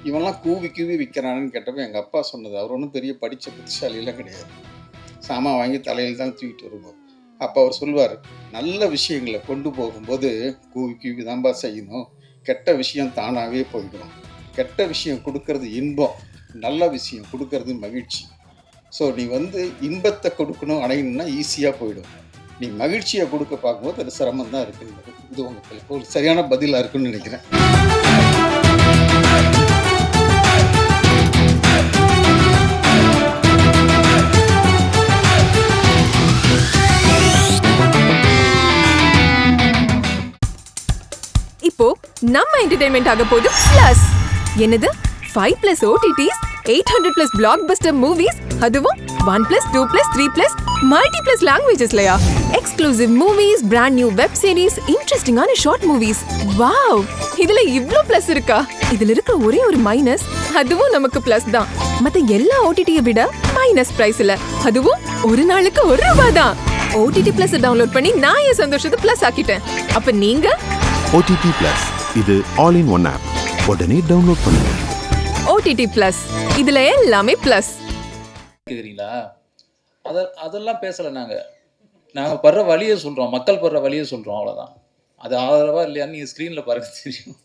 இவன்லாம் கூவி கூவி விற்கிறான்னு கேட்டப்போ எங்கள் அப்பா சொன்னது, அவர் ஒன்றும் பெரிய படித்த புத்திசாலியெல்லாம் கிடையாது, சாமான் வாங்கி தலையில் தான் தூக்கிட்டு வருவோம். அப்போ அவர் சொல்வார், நல்ல விஷயங்களை கொண்டு போகும்போது கூவி கூவி தான்பா செய்யணும், கெட்ட விஷயம் தானாகவே போயிடும். கெட்ட விஷயம் கொடுக்கறது இன்பம், நல்ல விஷயம் கொடுக்கறது மகிழ்ச்சி. ஸோ நீ இன்பத்தை கொடுக்கணும் அடையணும்னா ஈஸியாக போயிடும். நீ மகிழ்ச்சியை கொடுக்க பார்க்கும்போது அது சிரமம் தான் இருக்குன்னு இது உங்களுக்கு ஒரு சரியான பதிலாக இருக்குன்னு நினைக்கிறேன். இப்போ நம்ம என்டர்டைன்மெண்ட் ஆக போகுது பிளஸ். என்னது 5+ OTTs, 800+ blockbuster movies, அதுவும் 1+, 2+, 3+, multi+ languagesலயா? Exclusive movies, brand new web series, இன்ட்ரெஸ்டிங்கான ஷார்ட் மூவிஸ். வாவ், இதுல இவ்ளோ பிளஸ் இருக்கா? இதுல இருக்க ஒரே ஒரு மைனஸ், அதுவும் நமக்கு பிளஸ் தான். மத்த எல்லா OTT-யை விட மைனஸ் பிரைஸ்ல, அதுவும் ஒரு நாளுக்கு ₹1 தான். OTT Plus டவுன்லோட் பண்ணி நான் என் சந்தோஷத்தை பிளஸ் ஆக்கிட்டேன். அப்ப நீங்க OTT Plus இது ஆல் இன் ஒன் ஆப். உடனே டவுன்லோட் பண்ணுங்க. OTT Plus இதுல எல்லாமே பிளஸ். கேக்குறீங்களா? அதெல்லாம் பேசல. நாங்க படுற வழியை சொல்றோம், மக்கள் படுற வழியை சொல்றோம், அவ்வளவுதான். அது ஆதரவா இல்லையான்னு நீங்க ஸ்கிரீன்ல பாருங்க தெரியும்.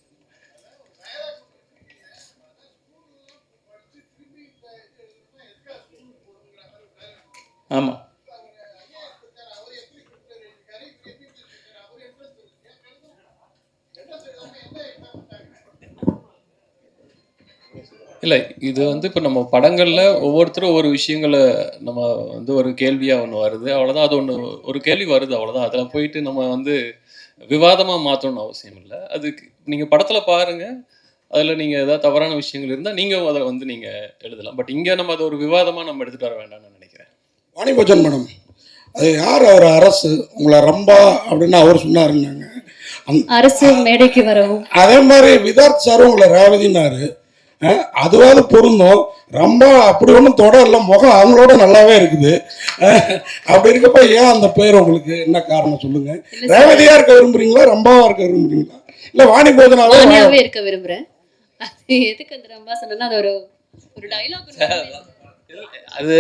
ஆமா, இல்லை இது இப்போ நம்ம படங்களில் ஒவ்வொருத்தரும் ஒவ்வொரு விஷயங்களை நம்ம ஒரு கேள்வியாக ஒன்று வருது, அவ்வளோதான். அது ஒரு கேள்வி வருது, அவ்வளோதான். அதில் போயிட்டு நம்ம விவாதமாக மாற்றணும்னு அவசியம் இல்லை. அதுக்கு நீங்கள் படத்தில் பாருங்கள், அதில் நீங்கள் ஏதாவது தவறான விஷயங்கள் இருந்தால் நீங்கள் அதை நீங்கள் எழுதலாம். பட் இங்கே நம்ம அதை ஒரு விவாதமாக நம்ம எடுத்துகிட்டு வர வேண்டாம்னு நினைக்கிறேன். வாணிபோஜன் மேடம், அது யார் அவர் அரசு உங்களை ரம்பா அப்படின்னு அவர் சொன்னாருன்னாங்க, அரசு மேடைக்கு வரவும். அதே மாதிரி விதார்த் சாரும் உங்களை ரேவதினாரு, அதுவாது பொருந்தும். ரொம்ப அப்படி ஒன்றும் தொடரல, முகம் அவங்களோட நல்லாவே இருக்குது. அப்படி இருக்கப்ப ஏன் அந்த பேர் உங்களுக்கு என்ன காரணம் சொல்லுங்க? ரேவதியா இருக்க விரும்புறீங்களா, ரம்பாவா இருக்க விரும்புறீங்களா, இல்ல வாணிபோஜனாவே இருக்க விரும்புறேன்? எதுக்கு அந்த ரம்பா சொன்னா அது ஒரு டயலாக். அது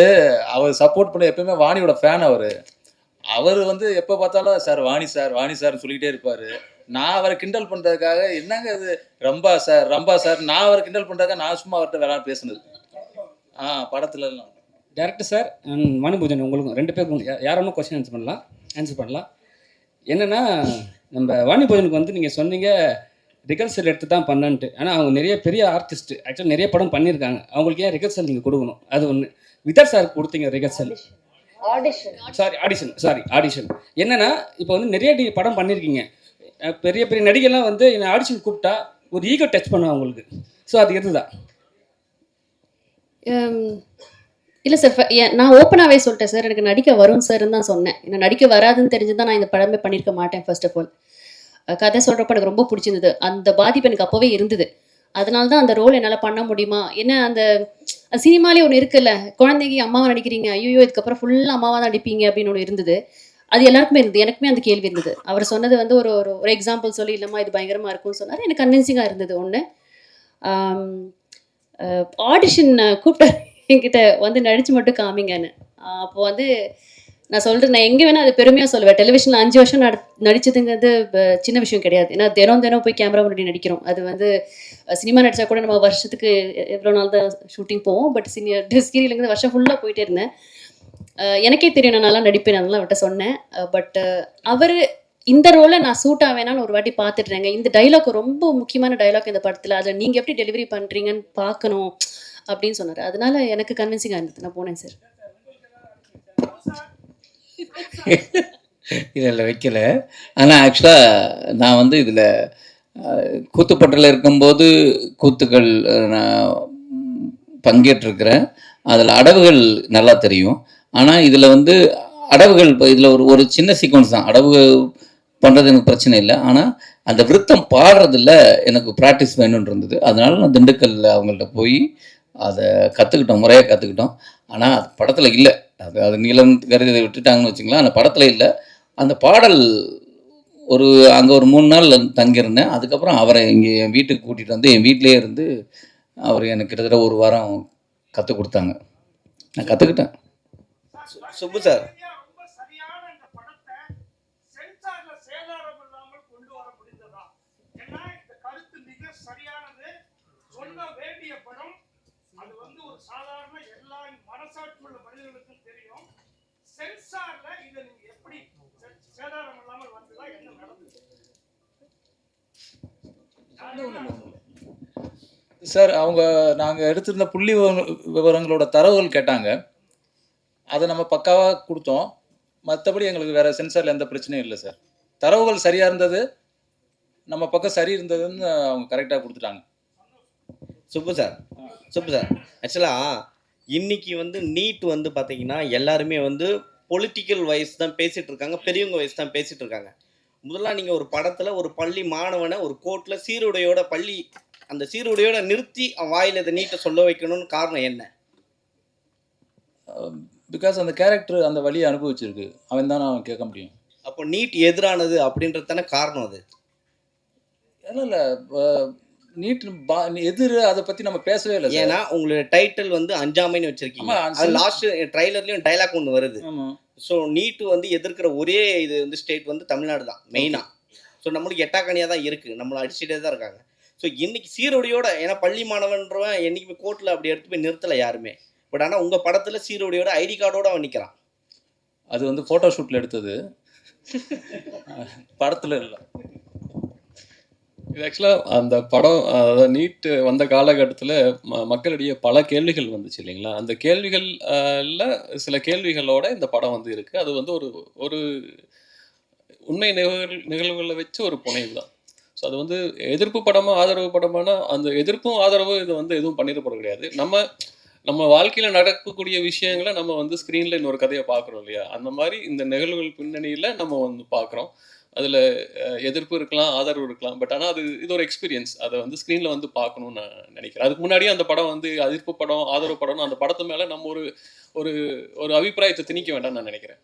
அவர் சப்போர்ட் பண்ண எப்பயுமே வாணியோட ஃபேன். அவர் எப்போ பார்த்தாலும் சார் வாணி சார் சொல்லிக்கிட்டே இருப்பாரு. நான் அவரை கிண்டல் பண்றதுக்காக என்னங்க அது ரம்பா சார் நான் அவரை கிண்டல் பண்றதுக்காக நான் சும்மா அவர்கிட்ட வேணா பேசுனது. படத்துல எல்லாம் டேரக்டர் சார் வாணிபோஜன் உங்களுக்கு 2 பேருக்கும் யாரும் கொஸ்டின் ஆன்சர் பண்ணலாம். என்னன்னா, நம்ம வாணிபோஜனுக்கு நீங்கள் சொன்னீங்க ரிகர்சல் எடுத்து தான் பண்ணன்ட்டு. ஆனால் அவங்க நிறைய பெரிய ஆர்டிஸ்ட், ஆக்சுவலாக நிறைய படம் பண்ணியிருக்காங்க. அவங்களுக்கு ஏன் ரிகர்சல் நீங்கள் கொடுக்கணும்? அது ஒன்று. விதார்த் சார் கொடுத்தீங்க ரிகர்சல், ஆடிஷன். என்னன்னா, இப்போ நிறைய படம் பண்ணியிருக்கீங்க, பெரிய பெரிய நடிகர்லாம் என்னை ஆடிஷன் கூப்பிட்டா ஒரு ஈகோ டச் பண்ணுவேன் அவங்களுக்கு. ஸோ அது எதுதான்? இல்லை சார், நான் ஓப்பனாகவே சொல்லிட்டேன் சார், எனக்கு நடிக்க வரும் சார்ன்னு தான் சொன்னேன். என்ன நடிக்க வராதுன்னு தெரிஞ்சுதான் நான் இந்த படமே பண்ணியிருக்க மாட்டேன். ஃபர்ஸ்ட் ஆஃப் ஆல் கதை சொல்கிறப்ப எனக்கு ரொம்ப பிடிச்சிருந்தது, அந்த பாதிப்பு எனக்கு அப்போவே இருந்தது. அதனால தான் அந்த ரோல் என்னால் பண்ண முடியுமா, என்ன அந்த சினிமாலே ஒன்று இருக்குல்ல, குழந்தைங்க அம்மாவை நடிக்கிறீங்க, ஐயோ இதுக்கப்புறம் ஃபுல்லாக அம்மாவாக தான் நடிப்பீங்க அப்படின்னு ஒன்று இருந்தது. அது எல்லாருக்குமே இருந்தது, எனக்குமே அந்த கேள்வி இருந்தது. அவர் சொன்னது ஒரு எக்ஸாம்பிள் சொல்லி இல்லைம்மா இது பயங்கரமாக இருக்கும்னு சொன்னார். எனக்கு கன்வின்சிங்காக இருந்தது. ஒன்று ஆடிஷன் கூப்பிட்டார் என்கிட்ட நடிச்சு மட்டும் காமிங்கன்னு. அப்போ நான் சொல்கிறேன், நான் எங்கே வேணால் அது பெருமையாக சொல்லுவேன். டெலிவிஷனில் 5 வருஷம் நடிச்சதுங்கிறது சின்ன விஷயம் கிடையாது. ஏன்னா தினம் போய் கேமரா முன்னாடி நடிக்கிறோம். அது சினிமா நடித்தா கூட நம்ம வருஷத்துக்கு எவ்வளோ நாள் தான் ஷூட்டிங் போவோம். பட் சீரியலுங்கிறது வருஷம் ஃபுல்லாக போயிட்டே இருந்தேன். எனக்கே தெரியும் நான் நல்லா நடிப்பேன், அதெல்லாம் அவர்கிட்ட சொன்னேன். பட் அவர் இந்த ரோலை நான் சூட் ஆவேனான்னு ஒரு வாட்டி பார்த்துட்றேங்க. இந்த டைலாக் ரொம்ப முக்கியமான டைலாக் இந்த படத்தில், அதை நீங்கள் எப்படி டெலிவரி பண்ணுறீங்கன்னு பார்க்கணும் அப்படின்னு சொன்னார். அதனால எனக்கு கன்வின்சிங்காக இருந்தது, நான் போனேன் சார். இதில் வைக்கல. ஆனால் ஆக்சுவலாக நான் இதில் கூத்துப்பட்டில் இருக்கும்போது கூத்துக்கள் நான் பங்கேற்றிருக்கிறேன். அதில் அடவுகள் நல்லா தெரியும். ஆனால் இதில் அடவுகள் இதில் ஒரு சின்ன சீக்வன்ஸ் தான். அடவு பண்ணுறது எனக்கு பிரச்சனை இல்லை. ஆனால் அந்த விருத்தம் பாடுறதில் எனக்கு ப்ராக்டிஸ் வேணும்னு இருந்தது. அதனால நான் திண்டுக்கல்ல அவங்கள்ட்ட போய் அதை கற்றுக்கிட்டோம், முறையாக கற்றுக்கிட்டோம். ஆனால் அது படத்தில் இல்லை. அது நீளம் கருதி விட்டுட்டாங்கன்னு வச்சுங்களேன். அந்த படத்தில் இல்லை. அந்த பாடல் அங்கே ஒரு 3 நாள் தங்கியிருந்தேன். அதுக்கப்புறம் அவரை இங்கே என் வீட்டுக்கு கூட்டிகிட்டு என் வீட்டிலே இருந்து அவர் எனக்கு கிட்டத்தட்ட ஒரு வாரம் கற்றுக் கொடுத்தாங்க. நான் கற்றுக்கிட்டேன். சுப்பு சார், சார் அவங்க நாங்கள் எடுத்திருந்த புள்ளி விவரங்களோட தரவுகள் கேட்டாங்க. அதை நம்ம பக்காவாக கொடுத்தோம். மற்றபடி எங்களுக்கு வேறு சென்சாரில் எந்த பிரச்சனையும் இல்லை சார். தரவுகள் சரியாக இருந்தது, நம்ம பக்கம் சரி இருந்ததுன்னு அவங்க கரெக்டாக கொடுத்துட்டாங்க. சுப்பு சார், ஆக்சுவலாக இன்னைக்கு வந்து நீட் வந்து பார்த்தீங்கன்னா எல்லாருமே வந்து பொலிட்டிக்கல் வைஸ் தான் பேசிகிட்டு இருக்காங்க, பெரியவங்க வைஸ் தான் பேசிகிட்டு இருக்காங்க. முதல்ல நீங்கள் ஒரு படத்தில் ஒரு பள்ளி மாணவனை ஒரு கோர்ட்டில் சீருடையோட அந்த சீருடையோட நிறுத்தி அவன் வாயில் இதை நீட்டை சொல்ல வைக்கணும்னு காரணம் என்ன? பிகாஸ் அந்த கேரக்டர் அந்த வழியை அனுபவிச்சிருக்கு, அவன் தான் அவன் கேட்க முடியும். அப்போ நீட் எதிரானது அப்படின்றது தானே காரணம் அது? இல்லை நீட் எதிர் அதை பற்றி நம்ம பேசவே இல்லை. ஏன்னா உங்களோட டைட்டில் வந்து அஞ்சாமைன்னு வச்சிருக்கீங்க. அது லாஸ்ட் ட்ரைலர்லேயும் டைலாக் ஒன்று வருது. ஸோ நீட்டு வந்து எதிர்க்கிற ஒரே இது வந்து ஸ்டேட் வந்து தமிழ்நாடு தான் மெயினாக. ஸோ நம்மளுக்கு எட்டாக்கணியாக தான் இருக்குது, நம்மளை அடிச்சுட்டே தான் இருக்காங்க. ஸோ இன்னைக்கு சீருடையோட, ஏன்னா பள்ளி மாணவன்றவன் என்றைக்குமே கோர்ட்டில் அப்படி எடுத்து போய் நிறுத்தலை யாருமே. பட் ஆனால் உங்கள் படத்தில் சீருடையோட ஐடி கார்டோட அவன் நிற்கிறான். அது வந்து ஃபோட்டோ ஷூட்டில் எடுத்தது, படத்தில் இல்லை. இது ஆக்சுவலாக அந்த படம், அதாவது நீட் வந்த காலகட்டத்தில் மக்களிடையே பல கேள்விகள் வந்துச்சு இல்லைங்களா? அந்த கேள்விகளில் சில கேள்விகளோட இந்த படம் வந்து இருக்குது. அது வந்து ஒரு உண்மை நிகழ்வுகளை வச்சு ஒரு புனைவு தான். ஸோ அது வந்து எதிர்ப்பு படமாக ஆதரவு படமான அந்த எதிர்ப்பும் ஆதரவும் இது வந்து எதுவும் பண்ணிடப்பட கிடையாது. நம்ம வாழ்க்கையில் நடக்கக்கூடிய விஷயங்களை நம்ம வந்து ஸ்க்ரீனில் இன்னொரு கதையை பார்க்குறோம் இல்லையா? அந்த மாதிரி இந்த நிகழ்வுகள் பின்னணியில் நம்ம வந்து பார்க்குறோம். அதில் எதிர்ப்பு இருக்கலாம், ஆதரவு இருக்கலாம். பட் ஆனால் இது ஒரு எக்ஸ்பீரியன்ஸ். அதை வந்து ஸ்க்ரீனில் வந்து பார்க்கணுன்னு நான் நினைக்கிறேன். அதுக்கு முன்னாடியே அந்த படம் வந்து எதிர்ப்பு படம், ஆதரவு படம்னு அந்த படத்து மேலே நம்ம ஒரு ஒரு அபிப்பிராயத்தை திணிக்க வேண்டாம்னு நான் நினைக்கிறேன்.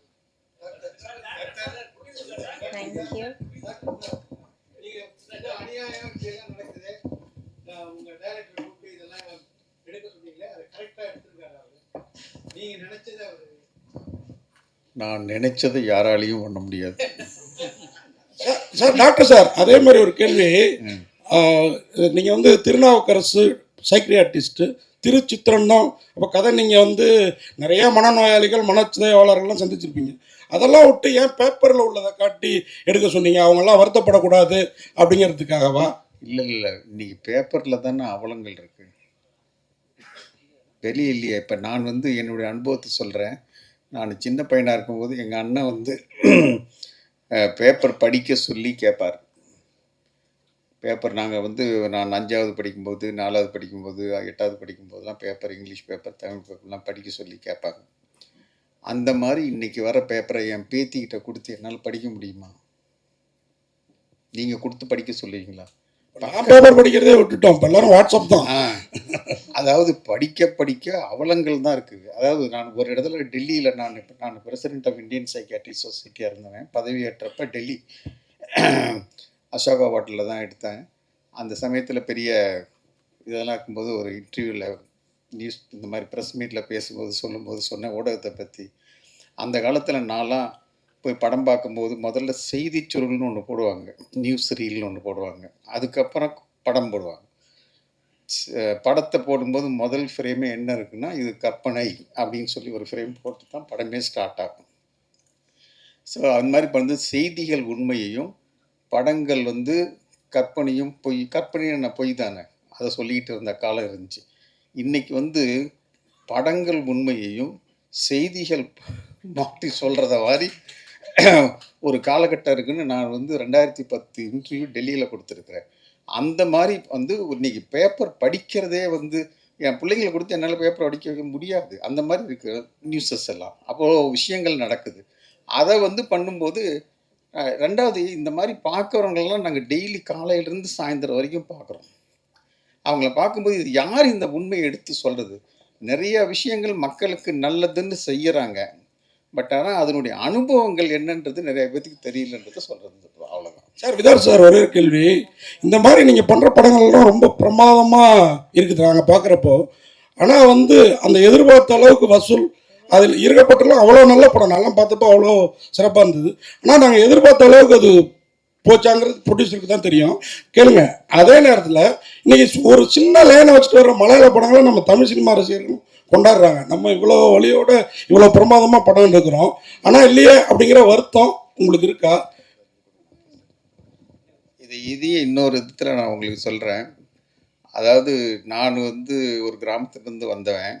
நான் நினைச்சதை யாராலையும் பண்ண முடியாது சார். டாக்டர் சார், அதே மாதிரி ஒரு கேள்வி. நீங்கள் வந்து திருநாவுக்கரசு சைக்கியாட்ரிஸ்ட்டு, திருச்சித்திரன் தான். அப்போ கதை நீங்கள் வந்து நிறையா மனநோயாளிகள் மனச்சிதைவாளர்கள்லாம் சந்திச்சிருப்பீங்க. அதெல்லாம் விட்டு ஏன் பேப்பரில் உள்ளதை காட்டி எடுக்க சொன்னீங்க? அவங்கெல்லாம் வருத்தப்படக்கூடாது அப்படிங்கிறதுக்காகவா? இல்லை, இன்னைக்கு பேப்பரில் தானே அவலங்கள் இருக்குது, வெளியே இல்லையா? இப்போ நான் வந்து என்னுடைய அனுபவத்தை சொல்கிறேன். நான் சின்ன பையனாக இருக்கும்போது எங்கள் அண்ணன் வந்து பேப்பர் படிக்க சொல்லி கேட்பார். பேப்பர் நாங்கள் வந்து நான் 5வது படிக்கும்போது, 4வது படிக்கும்போது, 8வது படிக்கும்போதெல்லாம் பேப்பர், இங்கிலீஷ் பேப்பர், தமிழ் பேப்பர்லாம் படிக்க சொல்லி கேட்பாங்க. அந்த மாதிரி இன்றைக்கி வர பேப்பரை என் பேத்திக்கிட்ட கொடுத்து என்னால் படிக்க முடியுமா? நீங்கள் கொடுத்து படிக்க சொல்லுவீங்களா? பேப்பர் படிக்கிறதே விட்டுட்டோம், இப்போ எல்லாரும் வாட்ஸ்அப் தான். அதாவது படிக்க அவலங்கள் தான் இருக்குது. அதாவது நான் ஒரு இடத்துல டெல்லியில் நான் பிரசிடென்ட் ஆஃப் இந்தியன் சைக்கியாட்ரிஸ்ட் சொசைட்டியாக இருந்தவன். பதவியேற்றப்ப டெல்லி அசோகா ஹோட்டலில் தான் எடுத்தேன். அந்த சமயத்தில் பெரிய இதெல்லாம் இருக்கும்போது ஒரு இன்டர்வியூவில் நியூஸ் இந்த மாதிரி ப்ரெஸ் மீட்டில் பேசும்போது சொல்லும்போது சொன்னேன் ஊடகத்தை பற்றி. அந்த காலத்தில் நான்லாம் போய் படம் பார்க்கும்போது முதல்ல செய்தி சுருள்னு ஒன்று போடுவாங்க, நியூஸ் ரீல்னு ஒன்று போடுவாங்க, அதுக்கப்புறம் படம் போடுவாங்க. படத்தை போடும்போது முதல் ஃப்ரேமே என்ன இருக்குன்னா, இது கற்பனை அப்படின்னு சொல்லி ஒரு ஃப்ரேம் போட்டு தான் படமே ஸ்டார்ட் ஆகும். ஸோ அந்த மாதிரி வந்து செய்திகள் உண்மையையும், படங்கள் வந்து கற்பனையும் கற்பனையும் பொய் தானே, அதை சொல்லிக்கிட்டு இருந்த காலம் இருந்துச்சு. இன்றைக்கி வந்து படங்கள் உண்மையையும் செய்திகள் மாற்றி சொல்கிறத மாதிரி ஒரு காலகட்டம் இருக்குன்னு நான் வந்து 2010 இன்டர்வியூ டெல்லியில் கொடுத்துருக்குறேன். அந்த மாதிரி வந்து இன்றைக்கி பேப்பர் படிக்கிறதே வந்து என் பிள்ளைங்களை கொடுத்து என்னால் பேப்பர் படிக்க வைக்க முடியாது. அந்த மாதிரி இருக்குது நியூஸஸ் எல்லாம். அப்போது விஷயங்கள் நடக்குது. அதை வந்து பண்ணும்போது 2வது இந்த மாதிரி பார்க்குறவங்களெல்லாம் நாங்கள் டெய்லி காலையிலேருந்து சாயந்தரம் வரைக்கும் பார்க்குறோம். அவங்கள பார்க்கும்போது இது யார் இந்த உண்மையை எடுத்து சொல்கிறது? நிறைய விஷயங்கள் மக்களுக்கு நல்லதுன்னு செய்கிறாங்க. பட் ஆனால் அதனுடைய அனுபவங்கள் என்னன்றது நிறைய பேத்துக்கு தெரியலன்றது சொல்கிறது. அவ்வளோதான் சார். விதார் சார், ஒரே கேள்வி. இந்த மாதிரி நீங்கள் பண்ணுற படங்கள்லாம் ரொம்ப பிரமாதமாக இருக்குது நாங்கள் பார்க்குறப்போ. ஆனால் வந்து அந்த எதிர்பார்த்த அளவுக்கு வசூல் அதில் இருக்கப்பட்டெல்லாம் அவ்வளோ நல்ல படம், நல்லா பார்த்தப்போ அவ்வளோ சிறப்பாக இருந்தது. ஆனால் நாங்கள் எதிர்பார்த்த அளவுக்கு அது போச்சாங்கிறது ப்ரொடியூசருக்கு தான் தெரியும். கேளுங்க. அதே நேரத்தில் இன்னைக்கு ஒரு சின்ன லைனை வச்சுட்டு வர்ற மலையாள படங்களை நம்ம தமிழ் சினிமா ரசிகர்கள் கொண்டாடுறாங்க. நம்ம இவ்வளோ வழியோட இவ்வளோ பிரமாதமாக படம் எடுக்கிறோம், ஆனால் இல்லையே அப்படிங்கிற வருத்தம் உங்களுக்கு இருக்கா? இதையே இன்னொரு விதத்தில் நான் உங்களுக்கு சொல்கிறேன். அதாவது நான் வந்து ஒரு கிராமத்துலேருந்து வந்தவன்.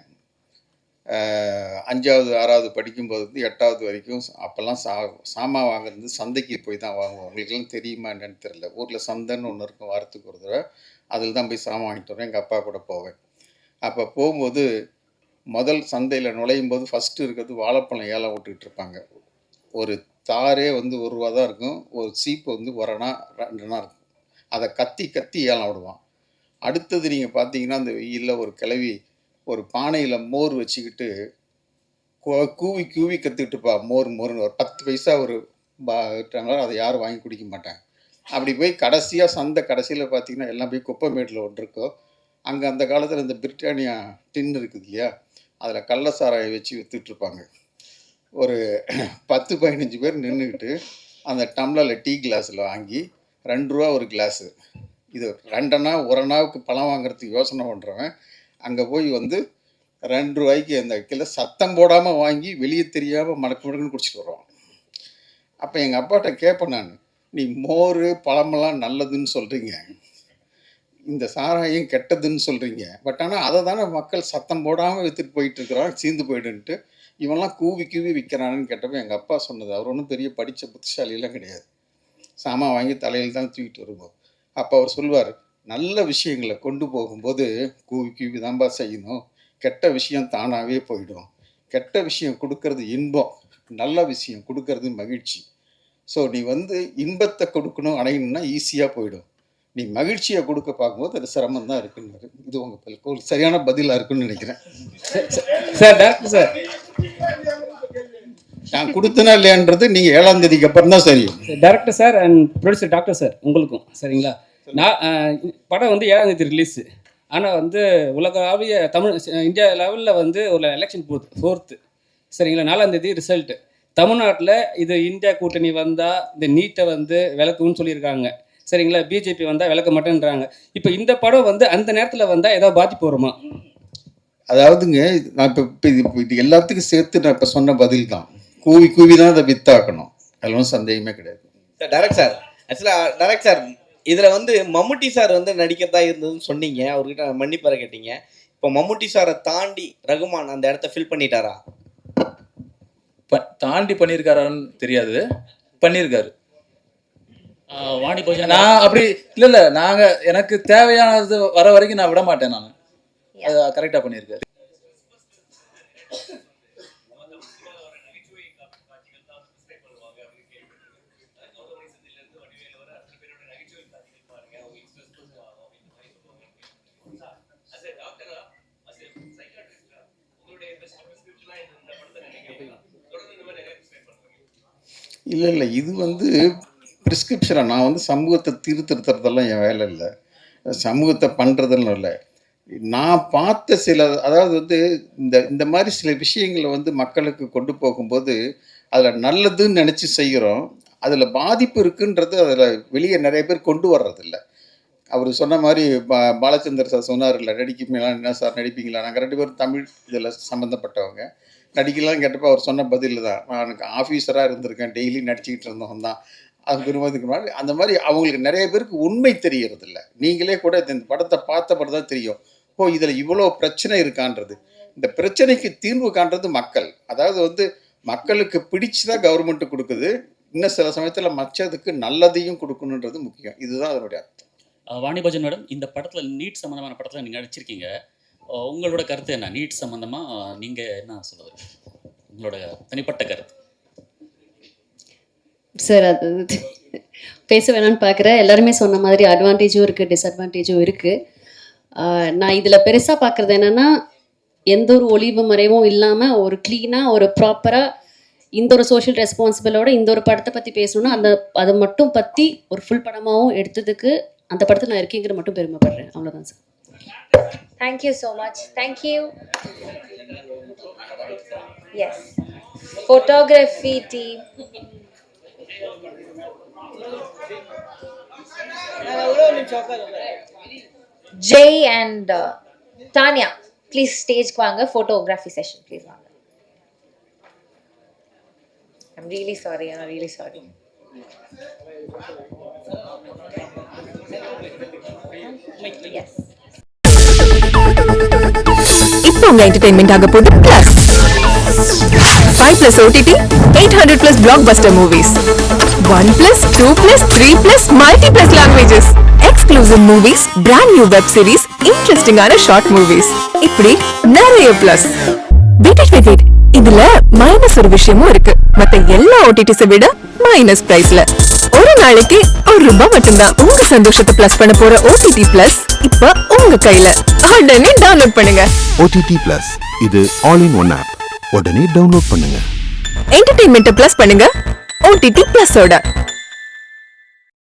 5வது 6வது படிக்கும்போது 8வது வரைக்கும் அப்போல்லாம் சாமான் வாங்குறது சந்தைக்கு போய் தான் வாங்குவோம். உங்களுக்கெல்லாம் தெரியுமா என்னன்னு தெரியல. ஊரில் சந்தைன்னு ஒன்று இருக்கும், வாரத்துக்கு ஒரு தடவை. அதில் தான் போய் சாமான் வாங்கிட்டு வரேன். எங்கள் அப்பா கூட போவேன். அப்போ போகும்போது முதல் சந்தையில் நுழையும் போது ஃபஸ்ட்டு இருக்கிறது வாழைப்பழம் ஏலம் விட்டுக்கிட்டு இருப்பாங்க. ஒரு தாரே வந்து ₹1 தான் இருக்கும். ஒரு சீப்பு வந்து 1 அணா 2 அணா இருக்கும். அதை கத்தி கத்தி ஏலம் விடுவான். அடுத்தது நீங்கள் பார்த்தீங்கன்னா அந்த வெயிலில் ஒரு கிழவி ஒரு பானையில் மோர் வச்சுக்கிட்டு கூவி கூவி கற்றுக்கிட்டு இருப்பா. மோர்னு ஒரு 10 பைசா ஒரு அதை யாரும் வாங்கி குடிக்க மாட்டாங்க. அப்படி போய் கடைசியாக சந்தை கடைசியில் பார்த்தீங்கன்னா எல்லாம் போய் குப்பைமேட்டில் ஒன்று இருக்கும். அங்கே அந்த காலத்தில் இந்த பிரிட்டானியா டின் இருக்குது இல்லையா, அதில் கள்ள சாராயம் வச்சு விற்றுட்ருப்பாங்க. ஒரு 10-15 பேர் நின்றுக்கிட்டு அந்த டம்ளரில் டீ கிளாஸில் வாங்கி ₹2 ஒரு கிளாஸு. இது 2 அணா 1 அணாவுக்கு பழம் வாங்குறதுக்கு யோசனை பண்ணுறவன் அங்கே போய் வந்து ₹2 அந்த கிலோ சத்தம் போடாமல் வாங்கி வெளியே தெரியாமல் மடக்கு மடக்குன்னு குடிச்சிட்டு வருவான். அப்போ எங்கள் அப்பாட்ட கேட்பேன் நான், நீ மோர் பழமெல்லாம் நல்லதுன்னு சொல்கிறீங்க, இந்த சாராயம் கெட்டதுன்னு சொல்கிறீங்க, பட் ஆனால் அதை தானே மக்கள் சத்தம் போடாமல் விற்றுட்டு போயிட்டுருக்குறான், சீந்து போயிடுன்ட்டு இவன்லாம் கூவி கூவி விற்கிறான்னு கேட்டப்போ எங்கள் அப்பா சொன்னது, அவர் ஒன்றும் பெரிய படித்த புத்திசாலியெல்லாம் கிடையாது, சாமான் வாங்கி தலையில் தான் தூக்கிட்டு வருவோம். அப்போ அவர் சொல்வார், நல்ல விஷயங்களை கொண்டு போகும்போது கூவி கூவி தான்பா செய்யணும், கெட்ட விஷயம் தானாகவே போயிடும். கெட்ட விஷயம் கொடுக்கறது இன்பம், நல்ல விஷயம் கொடுக்கறது மகிழ்ச்சி. ஸோ நீ வந்து இன்பத்தை கொடுக்கணும் அடையணும்னா ஈஸியாக போயிடும், நீ மகிழ்ச்சியை கொடுக்க பார்க்கும்போது அது சிரமம் தான் இருக்குன்னு. இது உங்களுக்கு சரியான பதிலாக இருக்குன்னு நினைக்கிறேன். சார் டாக்டர் சார், நான் கொடுத்தனா இல்லையான்றது நீங்கள் 7ஆம் தேதிக்கு அப்புறம் தான் தெரியும். Director sir and producer doctor sir உங்களுக்கும் சரிங்களா. நான் படம் வந்து 7ஆம் தேதி ரிலீஸு. ஆனால் வந்து உலகளாவிய தமிழ் இந்தியா லெவலில் வந்து ஒரு எலெக்ஷன் போகுது 4th சரிங்களா. 4ஆம் தேதி ரிசல்ட்டு. தமிழ்நாட்டில் இது இந்தியா கூட்டணி வந்தால் இந்த நீட்டை வந்து விளக்குன்னு சொல்லியிருக்காங்க சரிங்களா. பிஜேபி வந்தால் விளக்க மாட்டேன்றாங்க. இப்போ இந்த படம் வந்து அந்த நேரத்தில் வந்தால் ஏதாவது பாதிப்பு வருமா? அதாவதுங்க, நான் இப்போ இது எல்லாத்துக்கும் சேர்த்து நான் இப்போ சொன்ன பதில் தான். கூவி கூவி தான் அதை வித்தாக்கணும், அதில் ஒன்றும் சந்தேகமே கிடையாது. டைரக்ட் சார், ஆக்சுவலாக டைரக்ட் சார் இதில் வந்து மம்முட்டி சார் வந்து நடிக்கிறதா இருந்ததுன்னு சொன்னீங்க, அவர்கிட்ட மன்னிப்பார கேட்டீங்க. இப்போ மம்முட்டி சாரை தாண்டி ரகுமான் அந்த இடத்த ஃபில் பண்ணிட்டாரா? தாண்டி பண்ணியிருக்காரான்னு தெரியாது, பண்ணியிருக்காரு. வாணி போஜன் நான் அப்படி இல்லை நாங்கள் எனக்கு தேவையானது வர வரைக்கும் நான் விட மாட்டேன். நான் அது கரெக்டாக பண்ணியிருக்காரு. இல்லை இது வந்து ப்ரிஸ்கிரிப்ஷனாக நான் வந்து சமூகத்தை திருத்தறதெல்லாம் என் வேலை இல்லை, சமூகத்தை பண்ணுறதுன்னு இல்லை. நான் பார்த்த சில, அதாவது வந்து இந்த மாதிரி சில விஷயங்களை வந்து மக்களுக்கு கொண்டு போகும்போது அதில் நல்லதுன்னு நினச்சி செய்கிறோம், அதில் பாதிப்பு இருக்குன்றது அதில் வெளியே நிறைய பேர் கொண்டு வர்றதில்ல. அவர் சொன்ன மாதிரி பாலச்சந்தர் சார் சொன்னார் இல்லை, நடிப்பீங்களா என்ன சார் நடிப்பீங்களா, நாங்கள் 2 பேரும் தமிழ் இதில் சம்மந்தப்பட்டவங்க, நடிக்கலாம்னு கேட்டப்போ அவர் சொன்ன பதில் தான், நான் எனக்கு ஆஃபீஸராக இருந்திருக்கேன், டெய்லி நடிச்சுக்கிட்டு இருந்தவன் தான். அது பெருமதிக்கு மாதிரி அந்த மாதிரி அவங்களுக்கு நிறைய பேருக்கு உண்மை தெரியறதில்ல. நீங்களே கூட இந்த படத்தை பார்த்தப்பறம் தான் தெரியும், ஓ இதில் இவ்வளோ பிரச்சனை இருக்கான்றது. இந்த பிரச்சனைக்கு தீர்வு காண்றது மக்கள். அதாவது வந்து மக்களுக்கு பிடிச்சுதான் கவர்மெண்ட்டு கொடுக்குது, இன்னும் சில சமயத்தில் மற்றதுக்கு நல்லதையும் கொடுக்கணுன்றது முக்கியம். இதுதான் அதனுடைய அர்த்தம். வாணி போஜன் மேடம், இந்த படத்தில் நீட் சம்மந்தமான படத்தில் நீங்கள் நடிச்சிருக்கீங்க, உங்களோட கருத்து என்ன? நீட் சம்மந்தமாக நீங்கள் என்ன சொல்லுவது, உங்களோட தனிப்பட்ட கருத்து? சார் அது பேச வேணான்னு பார்க்குறேன். எல்லாருமே சொன்ன மாதிரி அட்வான்டேஜும் இருக்குது, டிஸ்அட்வான்டேஜும் இருக்குது. நான் இதில் பெருசாக பார்க்குறது என்னென்னா, எந்த ஒரு ஒளிவு மறைவும் இல்லாமல் ஒரு க்ளீனாக ஒரு ப்ராப்பராக இந்த ஒரு சோஷியல் ரெஸ்பான்சிபிளோட இந்த ஒரு படத்தை பற்றி பேசணும்னா அதை மட்டும் பற்றி ஒரு ஃபுல் படமாகவும் எடுத்ததுக்கு அந்த படத்தில் நான் இருக்கேங்கிற மட்டும் பெருமைப்படுறேன். அவ்வளோதான் sir. Thank you so much. Thank you. Yes. Photography team. Jay and Tanya, please stage ku vaanga. Photography session, please vaanga. I'm really sorry. Yes. இப்போ உங்க என்டர்டைன்மெண்ட் ஆக போகுது plus 5+ OTT 800+ blockbuster movies 1+, 2+, 3+, multi+ languages exclusive movies brand new web series interesting ஆன short movies இப்படி நிறைய plus. Wait இதுல minus ஒரு விஷயமும் இருக்கு. மத்த எல்லா ஓடிடிஸை விட மைனஸ் பிரைஸ்ல ஒரு நாளைக்கு ₹1 மட்டும்தான். உங்க சந்தோஷத்தை பிளஸ் பண்ண போற OTT பிளஸ் இப்ப உங்க கையில. உடனே டவுன்லோட் பண்ணுங்க. OTT Plus இது ஆல் இன் ஒன் ஆப். உடனே டவுன்லோட் பண்ணுங்க. என்டர்டெயின்மெண்ட்டை பிளஸ் பண்ணுங்க OTT பிளஸோட.